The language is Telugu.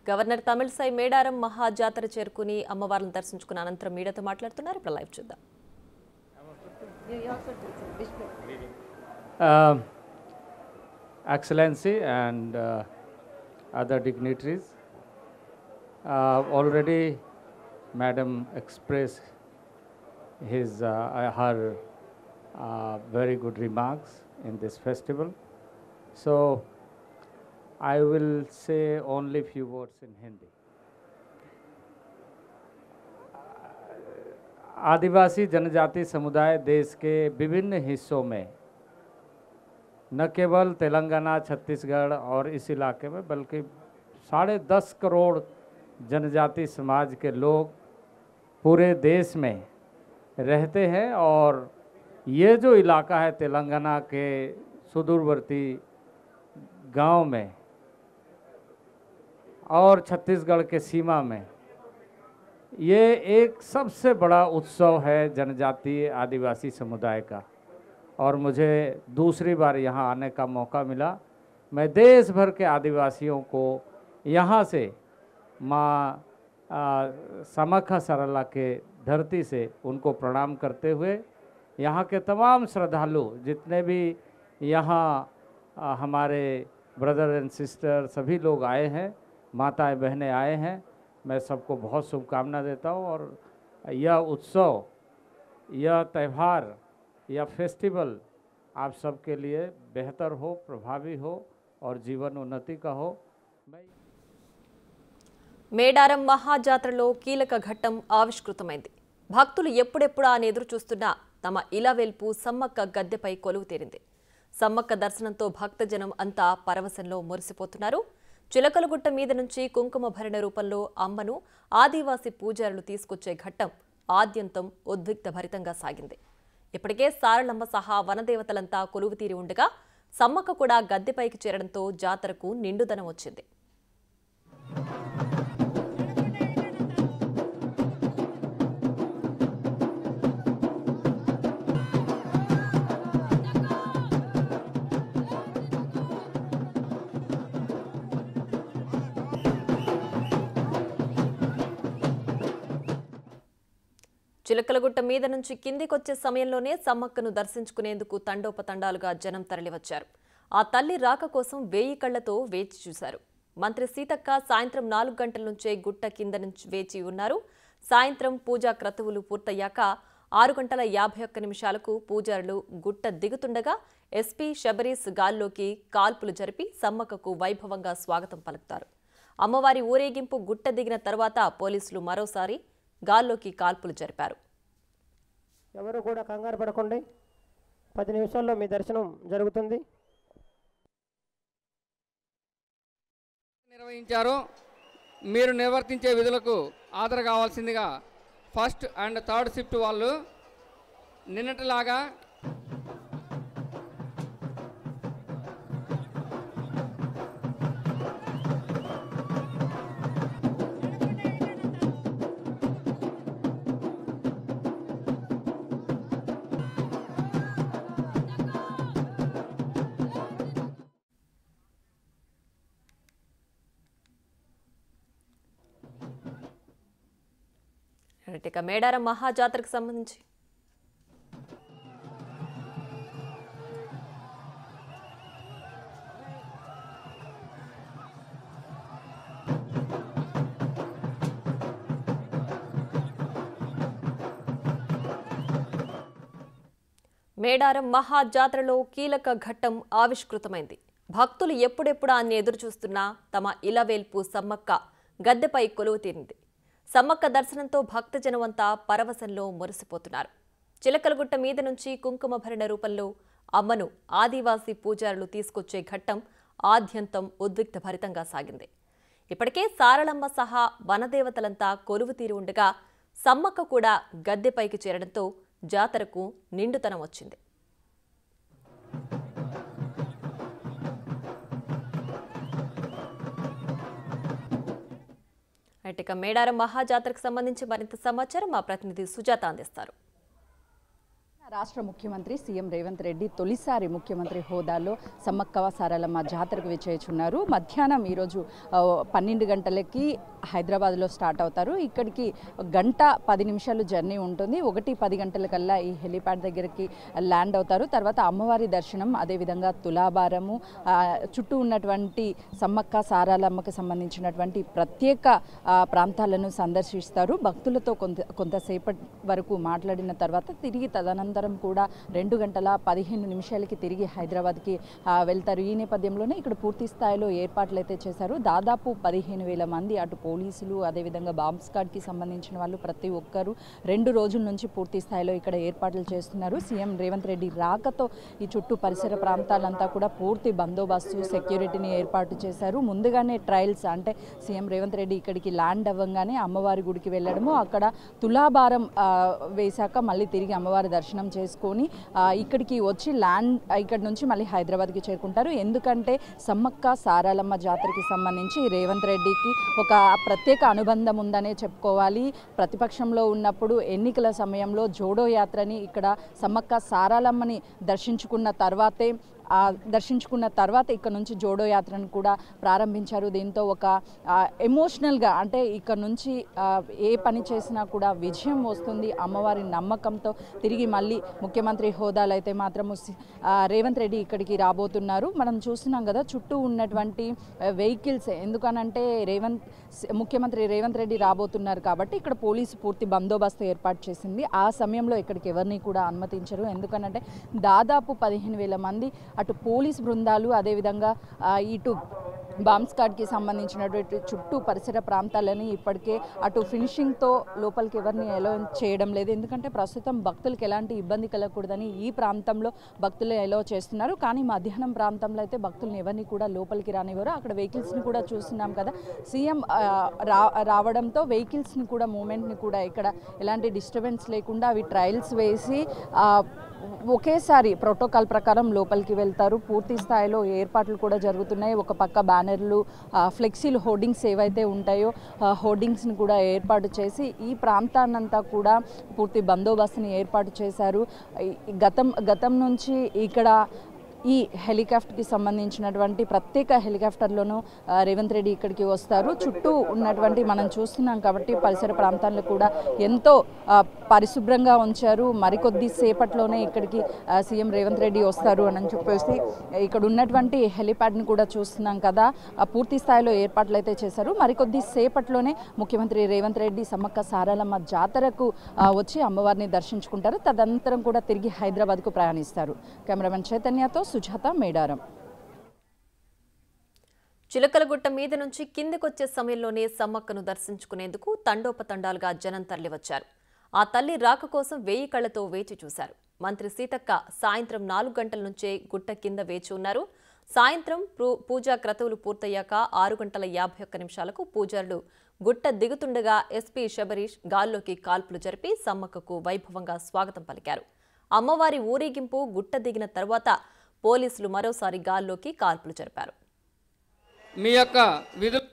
గవర్నర్ తమిళసై మేడారం మహాజాతర చేరుకుని అమ్మవారిని దర్శించుకున్న అనంతరం మీడియాతో మాట్లాడుతున్నారు. ఇప్పుడు లైవ్ చూద్దాం. Excellency and other dignitaries, already Madam expressed her very good remarks in this festival. So I will say only few words in Hindi. आदिवासी जनजाति समुदाय देश के विभिन्न हिस्सों में, न केवल तेलंगाना, छत्तीसगढ़ और इस इलाके में, बल्कि 10.5 करोड़ जनजाति समाज के लोग पूरे देश में रहते हैं। और ये जो इलाका है तेलंगाना के सुदूरवर्ती गांव में और छत्तीसगढ़ के सीमा में, ये एक सबसे बड़ा उत्सव है जनजातीय आदिवासी समुदाय का। और मुझे दूसरी बार यहाँ आने का मौका मिला। मैं देश भर के आदिवासियों को यहाँ से माँ समक्खा सरला के धरती से उनको प्रणाम करते हुए, यहाँ के तमाम श्रद्धालु जितने भी यहाँ हमारे ब्रदर एंड सिस्टर सभी लोग आए हैं, माताएं बहनें आए हैं, मैं सबको बहुत शुभकामना देता हूँ। और यह उत्सव, यह त्यौहार, यह फेस्टिवल आप सबके लिए बेहतर हो, प्रभावी हो और जीवन उन्नति का हो। మేడారం మహాజాతరలో కీలక ఘట్టం ఆవిష్కృతమైంది. భక్తులు ఎప్పుడెప్పుడా అని ఎదురు చూస్తున్నా తమ ఇలవెల్పు సమ్మక్క గద్దెపై కొలువు తీరింది. సమ్మక్క దర్శనంతో భక్తజనం అంతా పరవశంలో మురిసిపోతున్నారు. చిలకలగుట్ట మీద నుంచి కుంకుమ భరణ రూపంలో అమ్మను ఆదివాసీ పూజారులు తీసుకొచ్చే ఘట్టం ఆద్యంతం ఉద్విగ్న భరితంగా సాగింది. ఇప్పటికే సారలమ్మ సహా వనదేవతలంతా కొలువు తీరి ఉండగా సమ్మక్క కూడా గద్దెపైకి చేరడంతో జాతరకు నిండుదనం వచ్చింది. చిలకలగుట్ట మీద నుంచి కిందికొచ్చే సమయంలోనే సమ్మక్కను దర్శించుకునేందుకు తండోపతండాలుగా జనం తరలివచ్చారు. ఆ తల్లి రాక కోసం 1000 కళ్లతో వేచి చూశారు. మంత్రి సీతక్క సాయంత్రం 4 గంటల నుంచే గుట్ట కింద నుంచి వేచి ఉన్నారు. సాయంత్రం పూజా క్రతువులు పూర్తయ్యాక 6:51 పూజారులు గుట్ట దిగుతుండగా ఎస్పీ శబరీస్ గాల్లోకి కాల్పులు జరిపి సమ్మక్కకు వైభవంగా స్వాగతం పలుకుతారు. అమ్మవారి ఊరేగింపు గుట్ట దిగిన తర్వాత పోలీసులు మరోసారి గాల్లోకి కాల్పులు జరిపారు. ఎవరు కూడా కంగారు పడకండి, 10 నిమిషాల్లో మీ దర్శనం జరుగుతుంది. నిర్వహించారు. మీరు నిర్వర్తించే విధులకు హాజరు కావాల్సిందిగా ఫస్ట్ అండ్ థర్డ్ షిఫ్ట్ వాళ్ళు నిన్నటిలాగా ఇక మేడారం మహాజాతరకు సంబంధించి మేడారం మహాజాతరలో కీలక ఘట్టం ఆవిష్కృతమైంది. భక్తులు ఎప్పుడెప్పుడా అని ఎదురు చూస్తున్నా తమ ఇలవేల్పు సమ్మక్క గద్దెపై కొలువు తీరింది. సమ్మక్క దర్శనంతో భక్తజనమంతా పరవశంలో మురిసిపోతున్నారు. చిలకలగుట్ట మీద నుంచి కుంకుమ భరణ రూపంలో అమ్మను ఆదివాసీ పూజారులు తీసుకొచ్చే ఘట్టం ఆద్యంతం ఉద్విగ్న భరితంగా సాగింది. ఇప్పటికే సారలమ్మ సహా వనదేవతలంతా కొలువు తీరి ఉండగా సమ్మక్క కూడా గద్దెపైకి చేరడంతో జాతరకు నిండుతనం వచ్చింది. ఇక మేడారం మహాజాతరకు సంబంధించి మరింత సమాచారం మా ప్రతినిధి సుజాత అందిస్తారు. రాష్ట్ర ముఖ్యమంత్రి సీఎం రేవంత్ రెడ్డి తొలిసారి ముఖ్యమంత్రి హోదాలో సమ్మక్క సారలమ్మ జాతరకు విచ్చేస్తున్నారు. మధ్యాహ్నం ఈరోజు 12 గంటలకి హైదరాబాద్లో స్టార్ట్ అవుతారు. ఇక్కడికి 1:10 జర్నీ ఉంటుంది. 1:10 గంటలకల్లా ఈ హెలిప్యాడ్ దగ్గరికి ల్యాండ్ అవుతారు. తర్వాత అమ్మవారి దర్శనం, అదేవిధంగా తులాభారము, చుట్టూ ఉన్నటువంటి సమ్మక్క సారలమ్మకు సంబంధించినటువంటి ప్రత్యేక ప్రాంతాలను సందర్శిస్తారు. భక్తులతో కొంతసేపటి వరకు మాట్లాడిన తర్వాత తిరిగి తదనంతరం కూడా 2:15 తిరిగి హైదరాబాద్కి వెళ్తారు. ఈ నేపథ్యంలోనే ఇక్కడ పూర్తి స్థాయిలో ఏర్పాట్లు అయితే చేశారు. దాదాపు 15,000 మంది అటు పోలీసులు, అదేవిధంగా బాంబ్ స్క్వాడ్కి సంబంధించిన వాళ్ళు ప్రతి ఒక్కరు 2 రోజుల నుంచి పూర్తి స్థాయిలో ఇక్కడ ఏర్పాట్లు చేస్తున్నారు. సీఎం రేవంత్ రెడ్డి రాకతో ఈ చుట్టూ పరిసర ప్రాంతాలంతా కూడా పూర్తి బందోబస్తు, సెక్యూరిటీని ఏర్పాటు చేశారు. ముందుగానే ట్రయల్స్, అంటే సీఎం రేవంత్ రెడ్డి ఇక్కడికి ల్యాండ్ అవ్వగానే అమ్మవారి గుడికి వెళ్ళడము, అక్కడ తులాభారం వేశాక మళ్ళీ తిరిగి అమ్మవారి దర్శనం చేసుకొని ఇక్కడికి వచ్చి ఇక్కడ నుంచి మళ్ళీ హైదరాబాద్కి చేరుకుంటారు. ఎందుకంటే సమ్మక్క సారలమ్మ జాతరకి సంబంధించి రేవంత్ రెడ్డికి ఒక ప్రత్యేక అనుబంధం ఉందనే చెప్పుకోవాలి. ప్రతిపక్షంలో ఉన్నప్పుడు ఎన్నికల సమయంలో జోడో యాత్రని ఇక్కడ సమ్మక్క సారలమ్మని దర్శించుకున్న తర్వాత ఇక్కడ నుంచి జోడో యాత్రను కూడా ప్రారంభించారు. దీంతో ఒక ఎమోషనల్గా, అంటే ఇక్కడ నుంచి ఏ పని చేసినా కూడా విజయం వస్తుంది అమ్మవారి నమ్మకంతో తిరిగి మళ్ళీ ముఖ్యమంత్రి హోదాలో అయితే మాత్రము రేవంత్ రెడ్డి ఇక్కడికి రాబోతున్నారు. మనం చూస్తున్నాం కదా చుట్టూ ఉన్నటువంటి వెహికల్స్, ఎందుకనంటే ముఖ్యమంత్రి రేవంత్ రెడ్డి రాబోతున్నారు కాబట్టి ఇక్కడ పోలీసు పూర్తి బందోబస్తు ఏర్పాటు చేసింది. ఆ సమయంలో ఇక్కడికి ఎవరిని కూడా అనుమతించరు. ఎందుకనంటే దాదాపు 15,000 మంది అటు పోలీస్ బృందాలు, అదేవిధంగా ఇటు బాంబ్ స్క్వాడ్కి సంబంధించినటువంటి చుట్టూ పరిసర ప్రాంతాలని ఇప్పటికే అటు ఫినిషింగ్తో లోపలికి ఎవరిని ఎలో చేయడం లేదు. ఎందుకంటే ప్రస్తుతం భక్తులకు ఎలాంటి ఇబ్బంది కలగకూడదని ఈ ప్రాంతంలో భక్తులు ఎలో చేస్తున్నారు. కానీ మధ్యాహ్నం ప్రాంతంలో అయితే భక్తులను ఎవరిని కూడా లోపలికి రానివ్వరు. అక్కడ వెహికల్స్ని కూడా చూస్తున్నాం కదా, సీఎం రావడంతో వెహికల్స్ని కూడా, మూమెంట్ని కూడా ఇక్కడ ఎలాంటి డిస్టర్బెన్స్ లేకుండా అవి ట్రయల్స్ వేసి ఒకేసారి ప్రోటోకాల్ ప్రకారం లోపలికి వెళ్తారు. పూర్తి స్థాయిలో ఏర్పాట్లు కూడా జరుగుతున్నాయి. ఒక పక్క బ్యానర్లు, ఫ్లెక్సీలు, హోర్డింగ్స్ ఏవైతే ఉంటాయో హోర్డింగ్స్ని కూడా ఏర్పాటు చేసి ఈ ప్రాంతాన్నంతా కూడా పూర్తి బందోబస్తుని ఏర్పాటు చేశారు. గతం నుంచి ఇక్కడ ఈ హెలికాప్టర్కి సంబంధించినటువంటి ప్రత్యేక హెలికాప్టర్లోనూ రేవంత్ రెడ్డి ఇక్కడికి వస్తారు. చుట్టూ ఉన్నటువంటి మనం చూస్తున్నాం కాబట్టి పరిసర ప్రాంతాల్లో కూడా ఎంతో పరిశుభ్రంగా ఉంచారు. మరికొద్ది సేపట్లోనే ఇక్కడికి సీఎం రేవంత్ రెడ్డి వస్తారు అని చెప్పేసి ఇక్కడ ఉన్నటువంటి హెలిప్యాడ్ని కూడా చూస్తున్నాం కదా, పూర్తి స్థాయిలో ఏర్పాట్లు అయితే చేశారు. మరికొద్ది సేపట్లోనే ముఖ్యమంత్రి రేవంత్ రెడ్డి సమ్మక్క సారలమ్మ జాతరకు వచ్చి అమ్మవారిని దర్శించుకుంటారు. తదనంతరం కూడా తిరిగి హైదరాబాద్కు ప్రయాణిస్తారు. కెమెరామెన్ చైతన్యతో సుజాత, మేడారం. చిలకలగుట్ట మీద నుంచి కిందికొచ్చే సమయంలోనే సమ్మక్కను దర్శించుకునేందుకు తండోపతండాలుగా జనం తరలివచ్చారు. ఆ తల్లి రాక కోసం 1000 కళ్లతో వేచి చూశారు. మంత్రి సీతక్క సాయంత్రం 4 గంటల నుంచే గుట్ట కింద వేచి ఉన్నారు. సాయంత్రం పూజా క్రతువులు పూర్తయ్యాక 6:51 పూజారులు గుట్ట దిగుతుండగా ఎస్పీ శబరీష్ గాల్లోకి కాల్పులు జరిపి సమ్మక్కకు వైభవంగా స్వాగతం పలికారు. అమ్మవారి ఊరేగింపు గుట్ట దిగిన తర్వాత పోలీసులు మరోసారి గాల్లోకి కాల్పులు జరిపారు. మీ యొక్క విధులు